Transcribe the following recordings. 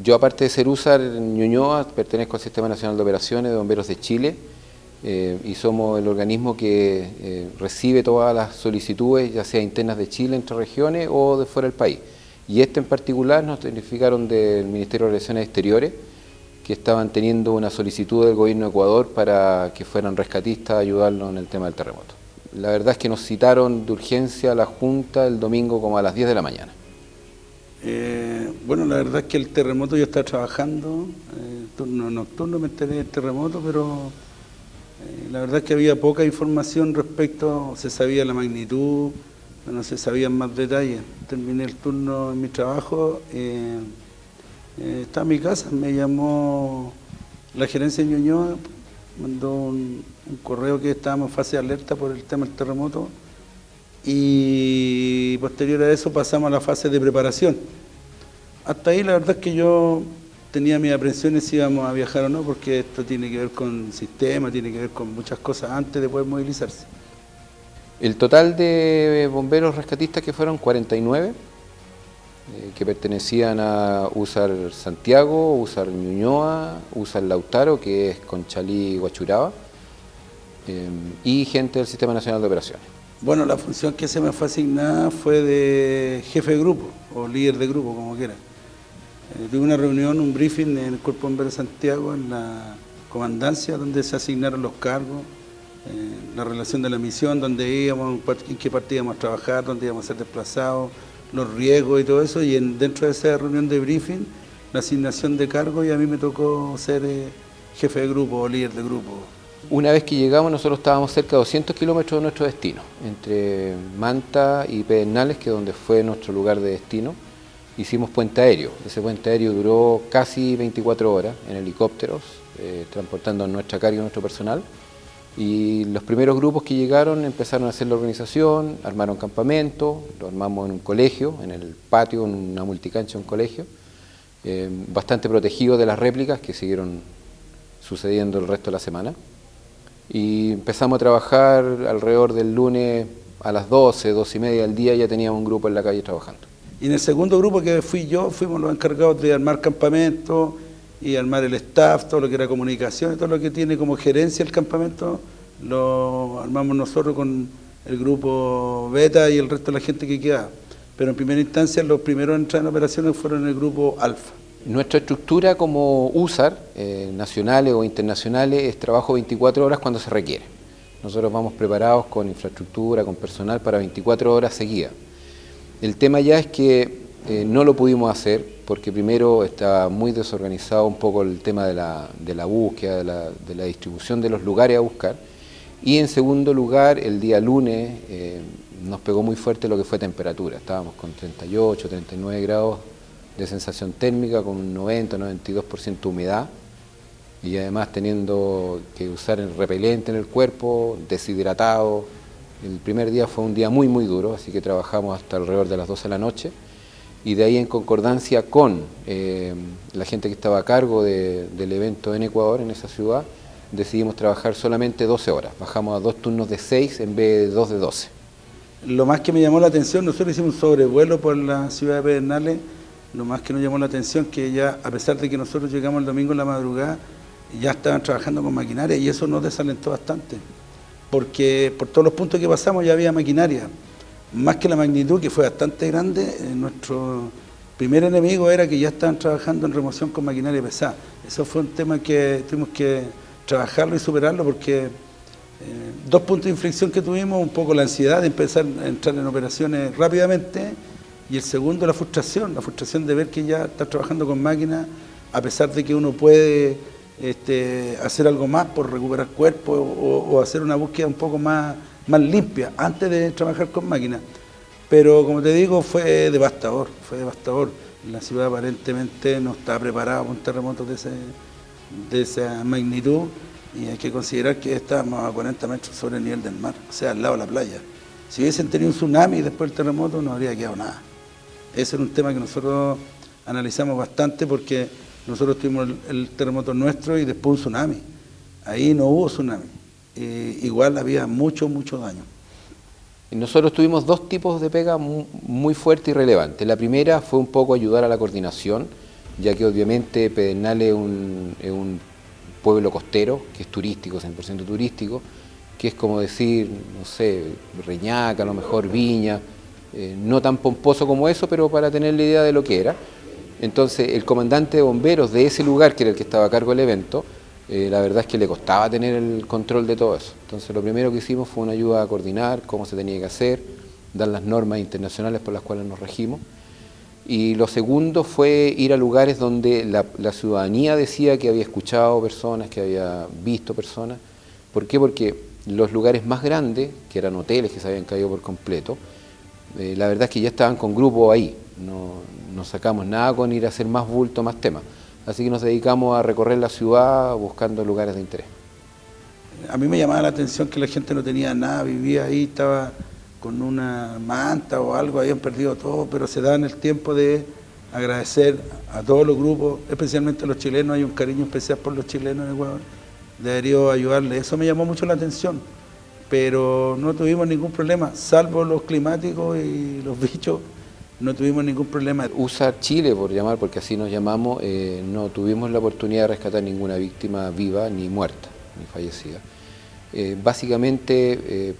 Yo, aparte de ser USAR en Ñuñoa, pertenezco al Sistema Nacional de Operaciones de Bomberos de Chile y somos el organismo que recibe todas las solicitudes, ya sea internas de Chile, entre regiones o de fuera del país. Y en particular nos notificaron del Ministerio de Relaciones Exteriores que estaban teniendo una solicitud del gobierno de Ecuador para que fueran rescatistas a ayudarnos en el tema del terremoto. La verdad es que nos citaron de urgencia a la Junta el domingo como a las 10 de la mañana. Bueno, la verdad es que el terremoto yo estaba trabajando, turno nocturno me enteré del terremoto, pero la verdad es que había poca información respecto, se sabía la magnitud, no se sabían más detalles. Terminé el turno en mi trabajo, estaba en mi casa, me llamó la gerencia de Ñuñoa, mandó un correo que estábamos en fase de alerta por el tema del terremoto y posterior a eso pasamos a la fase de preparación. Hasta ahí la verdad es que yo tenía mis aprensiones si íbamos a viajar o no, porque esto tiene que ver con sistema, tiene que ver con muchas cosas antes de poder movilizarse. El total de bomberos rescatistas que fueron 49, que pertenecían a USAR Santiago, USAR Ñuñoa, USAR Lautaro, que es Conchalí y Huachuraba, y gente del Sistema Nacional de Operaciones. Bueno, la función que se me fue asignada fue de jefe de grupo, o líder de grupo, como quiera. Tuve una reunión, un briefing en el Cuerpo de Bomberos de Santiago, en la comandancia, donde se asignaron los cargos, la relación de la misión, dónde íbamos, en qué parte íbamos a trabajar, dónde íbamos a ser desplazados, los riesgos y todo eso, y dentro de esa reunión de briefing, la asignación de cargos, y a mí me tocó ser jefe de grupo o líder de grupo. Una vez que llegamos, nosotros estábamos cerca de 200 kilómetros de nuestro destino, entre Manta y Pedernales, que es donde fue nuestro lugar de destino. Hicimos puente aéreo. Ese puente aéreo duró casi 24 horas en helicópteros, transportando nuestra carga y nuestro personal. Y los primeros grupos que llegaron empezaron a hacer la organización, armaron campamento, lo armamos en un colegio, en el patio, en una multicancha de un colegio, bastante protegido de las réplicas que siguieron sucediendo el resto de la semana. Y empezamos a trabajar alrededor del lunes a las 12, 12 y media del día, ya teníamos un grupo en la calle trabajando. Y en el segundo grupo que fui yo, fuimos los encargados de armar campamento y armar el staff, todo lo que era comunicación, todo lo que tiene como gerencia el campamento, lo armamos nosotros con el grupo Beta y el resto de la gente que quedaba. Pero en primera instancia los primeros en entrar en operaciones fueron el grupo Alfa. Nuestra estructura como USAR, nacionales o internacionales, es trabajo 24 horas cuando se requiere. Nosotros vamos preparados con infraestructura, con personal para 24 horas seguidas. El tema ya es que no lo pudimos hacer porque primero está muy desorganizado un poco el tema de la búsqueda, de la distribución de los lugares a buscar, y en segundo lugar el día lunes nos pegó muy fuerte lo que fue temperatura. Estábamos con 38, 39 grados de sensación térmica, con un 90-92% de humedad, y además teniendo que usar el repelente en el cuerpo, deshidratado. El primer día fue un día muy muy duro, así que trabajamos hasta alrededor de las 12 de la noche, y de ahí, en concordancia con la gente que estaba a cargo del evento en Ecuador, en esa ciudad, decidimos trabajar solamente 12 horas. Bajamos a 2 turnos de 6 en vez de 2 de 12. Lo más que me llamó la atención, nosotros hicimos un sobrevuelo por la ciudad de Pedernales. Lo más que nos llamó la atención que ya, a pesar de que nosotros llegamos el domingo en la madrugada, ya estaban trabajando con maquinaria, y eso nos desalentó bastante, porque por todos los puntos que pasamos ya había maquinaria. Más que la magnitud, que fue bastante grande, nuestro primer enemigo era que ya estaban trabajando en remoción con maquinaria pesada. Eso fue un tema que tuvimos que trabajarlo y superarlo, porque dos puntos de inflexión que tuvimos: un poco la ansiedad de empezar a entrar en operaciones rápidamente, y el segundo, la frustración de ver que ya estás trabajando con máquinas, a pesar de que uno puede hacer algo más por recuperar cuerpo o hacer una búsqueda un poco más limpia antes de trabajar con máquinas. Pero como te digo, fue devastador. La ciudad aparentemente no está preparada para un terremoto de esa magnitud, y hay que considerar que estábamos a 40 metros sobre el nivel del mar, o sea, al lado de la playa. Si hubiesen tenido un tsunami después del terremoto, no habría quedado nada. Ese era un tema que nosotros analizamos bastante, porque nosotros tuvimos el terremoto nuestro y después un tsunami. Ahí no hubo tsunami. Igual había mucho daño. Nosotros tuvimos dos tipos de pega muy fuertes y relevantes. La primera fue un poco ayudar a la coordinación ya que obviamente Pedernales es un pueblo costero, que es turístico, 100% turístico, que es como decir, no sé, Reñaca, a lo mejor Viña, no tan pomposo como eso, pero para tener la idea de lo que era. Entonces, el comandante de bomberos de ese lugar, que era el que estaba a cargo del evento, la verdad es que le costaba tener el control de todo eso. Entonces, lo primero que hicimos fue una ayuda a coordinar cómo se tenía que hacer, dar las normas internacionales por las cuales nos regimos. Y lo segundo fue ir a lugares donde la ciudadanía decía que había escuchado personas, que había visto personas. ¿Por qué? Porque los lugares más grandes, que eran hoteles que se habían caído por completo, la verdad es que ya estaban con grupos ahí. No sacamos nada con ir a hacer más bulto, más temas. Así que nos dedicamos a recorrer la ciudad buscando lugares de interés. A mí me llamaba la atención que la gente no tenía nada, vivía ahí, estaba con una manta o algo, habían perdido todo, pero se daban el tiempo de agradecer a todos los grupos, especialmente a los chilenos. Hay un cariño especial por los chilenos en Ecuador, debería ayudarles. Eso me llamó mucho la atención, pero no tuvimos ningún problema, salvo los climáticos y los bichos, no tuvimos ningún problema. USAR Chile, por llamar, porque así nos llamamos, no tuvimos la oportunidad de rescatar ninguna víctima viva, ni muerta, ni fallecida. Básicamente,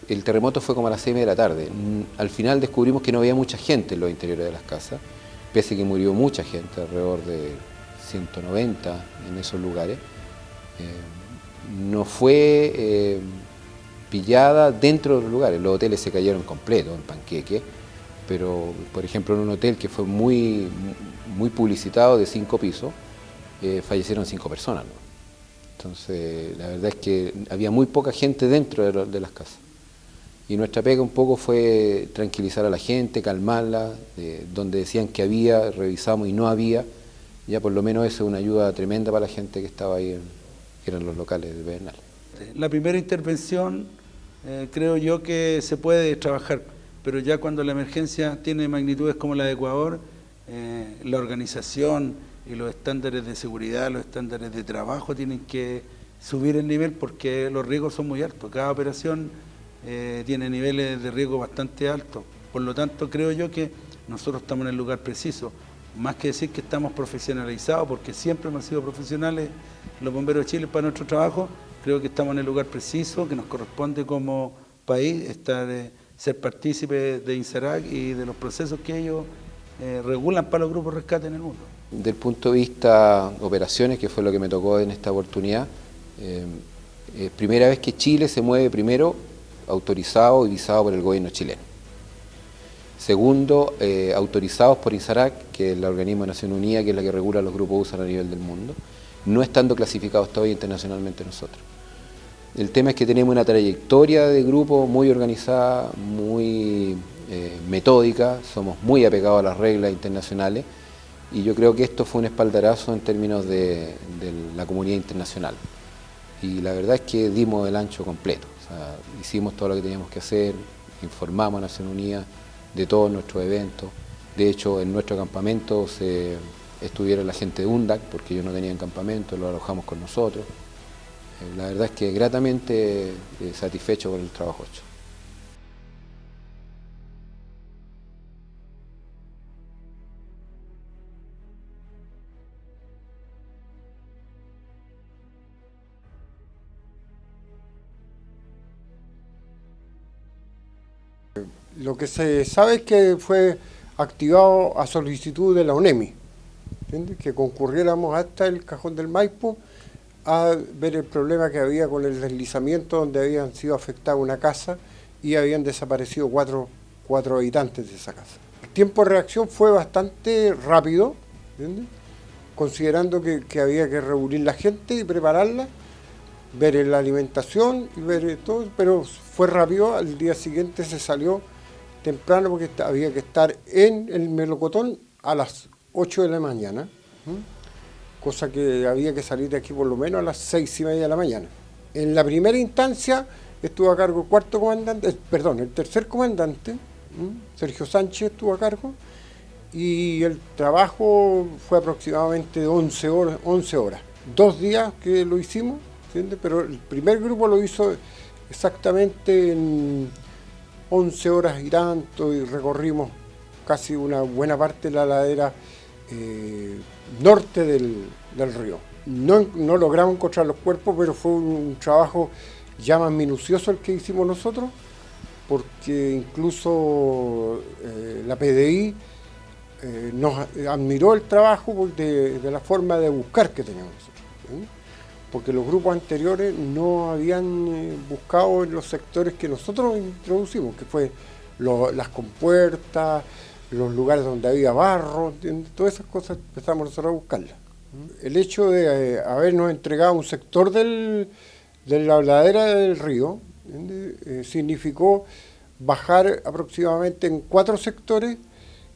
el terremoto fue como a las 6 de la tarde. Al final descubrimos que no había mucha gente en los interiores de las casas, pese a que murió mucha gente, alrededor de 190 en esos lugares. No fue pillada dentro de los lugares. Los hoteles se cayeron completos, en Panqueque, pero por ejemplo en un hotel que fue muy publicitado, de 5 pisos, fallecieron 5 personas, ¿no? Entonces la verdad es que había muy poca gente dentro de las casas. Y nuestra pega un poco fue tranquilizar a la gente, calmarla, donde decían que había, revisamos y no había. Ya por lo menos eso es una ayuda tremenda para la gente que estaba ahí, que eran los locales de Pedernales. La primera intervención creo yo que se puede trabajar, pero ya cuando la emergencia tiene magnitudes como la de Ecuador, la organización y los estándares de seguridad, los estándares de trabajo tienen que subir el nivel porque los riesgos son muy altos. Cada operación tiene niveles de riesgo bastante altos. Por lo tanto, creo yo que nosotros estamos en el lugar preciso. Más que decir que estamos profesionalizados, porque siempre hemos sido profesionales los bomberos de Chile para nuestro trabajo, creo que estamos en el lugar preciso, que nos corresponde como país ser partícipes de INSARAC y de los procesos que ellos regulan para los grupos de rescate en el mundo. Del punto de vista operaciones, que fue lo que me tocó en esta oportunidad, primera vez que Chile se mueve primero autorizado y visado por el gobierno chileno. Segundo, autorizados por INSARAC, que es el organismo de Naciones Unidas, que es la que regula los grupos USAR a nivel del mundo, no estando clasificados todavía internacionalmente nosotros. El tema es que tenemos una trayectoria de grupo muy organizada, muy metódica, somos muy apegados a las reglas internacionales y yo creo que esto fue un espaldarazo en términos de la comunidad internacional. Y la verdad es que dimos el ancho completo, o sea, hicimos todo lo que teníamos que hacer, informamos a Naciones Unidas de todos nuestros eventos. De hecho, en nuestro campamento estuvieron la gente de UNDAC, porque ellos no tenían campamento, lo alojamos con nosotros. La verdad es que gratamente satisfecho por el trabajo hecho. Lo que se sabe es que fue activado a solicitud de la ONEMI, ¿entiendes? Que concurriéramos hasta el Cajón del Maipo a ver el problema que había con el deslizamiento, donde habían sido afectadas una casa y habían desaparecido cuatro habitantes de esa casa. El tiempo de reacción fue bastante rápido, ¿entiendes? Considerando que había que reunir la gente y prepararla, ver la alimentación y ver todo, pero fue rápido. Al día siguiente se salió temprano porque había que estar en el melocotón a las 8 de la mañana, cosa que había que salir de aquí por lo menos a las 6:30 de la mañana. En la primera instancia estuvo a cargo el tercer comandante, Sergio Sánchez estuvo a cargo, y el trabajo fue aproximadamente de 11 horas. 2 días que lo hicimos, ¿entiendes? Pero el primer grupo lo hizo exactamente en 11 horas y tanto, y recorrimos casi una buena parte de la ladera norte del río. No logramos encontrar los cuerpos, pero fue un trabajo ya más minucioso el que hicimos nosotros, porque incluso la PDI nos admiró el trabajo de la forma de buscar que teníamos nosotros, porque los grupos anteriores no habían buscado en los sectores que nosotros introducimos, que fue las compuertas, los lugares donde había barro, ¿entiendes? Todas esas cosas empezamos nosotros a buscarlas. El hecho de habernos entregado un sector de la ladera del río significó bajar aproximadamente en 4 sectores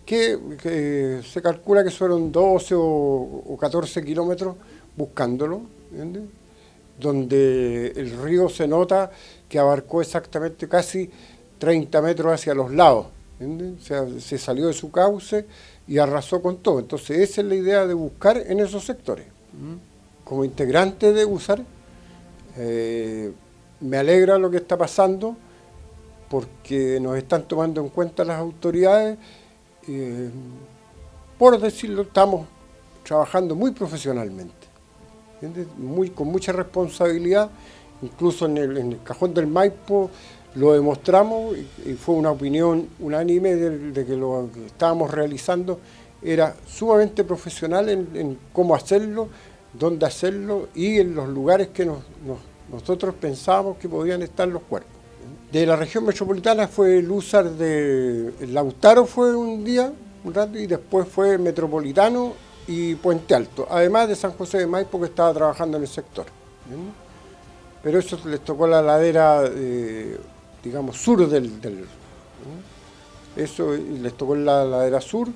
que se calcula que fueron 12 o 14 kilómetros buscándolo, ¿entiendes? Donde el río se nota que abarcó exactamente casi 30 metros hacia los lados, ¿entiendes? O sea, se salió de su cauce y arrasó con todo. Entonces esa es la idea de buscar en esos sectores. Como integrante de USAR, me alegra lo que está pasando, porque nos están tomando en cuenta las autoridades. Por decirlo, estamos trabajando muy profesionalmente, ¿entiendes? Con mucha responsabilidad. Incluso en el Cajón del Maipo lo demostramos, y fue una opinión unánime de que lo que estábamos realizando era sumamente profesional en cómo hacerlo, dónde hacerlo y en los lugares que nosotros pensábamos que podían estar los cuerpos. De la región metropolitana fue el USAR de Lautaro, fue un rato, y después fue Metropolitano y Puente Alto, además de San José de Maipo, que estaba trabajando en el sector. Pero eso les tocó la ladera, digamos, sur eso les tocó la ladera sur,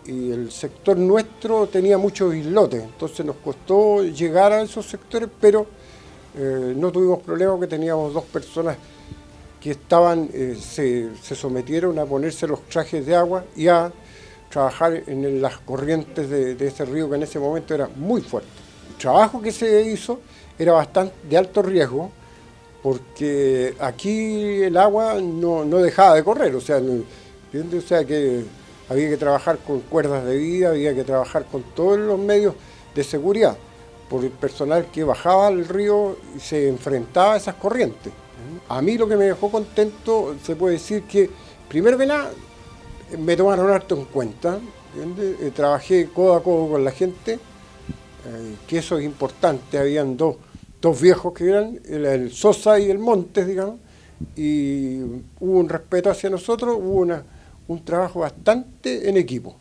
y el sector nuestro tenía muchos islotes, entonces nos costó llegar a esos sectores, pero no tuvimos problema, porque teníamos 2 personas que se sometieron a ponerse los trajes de agua y a trabajar en las corrientes de ese río, que en ese momento era muy fuerte. El trabajo que se hizo era bastante de alto riesgo, porque aquí el agua no dejaba de correr, o sea, ¿entiendes? O sea que había que trabajar con cuerdas de vida, había que trabajar con todos los medios de seguridad, por el personal que bajaba al río y se enfrentaba a esas corrientes. A mí lo que me dejó contento, se puede decir que, primero que nada, me tomaron harto en cuenta, ¿entiendes? Trabajé codo a codo con la gente, que eso es importante. Habían dos viejos que eran, el Sosa y el Montes, digamos, y hubo un respeto hacia nosotros, hubo un trabajo bastante en equipo.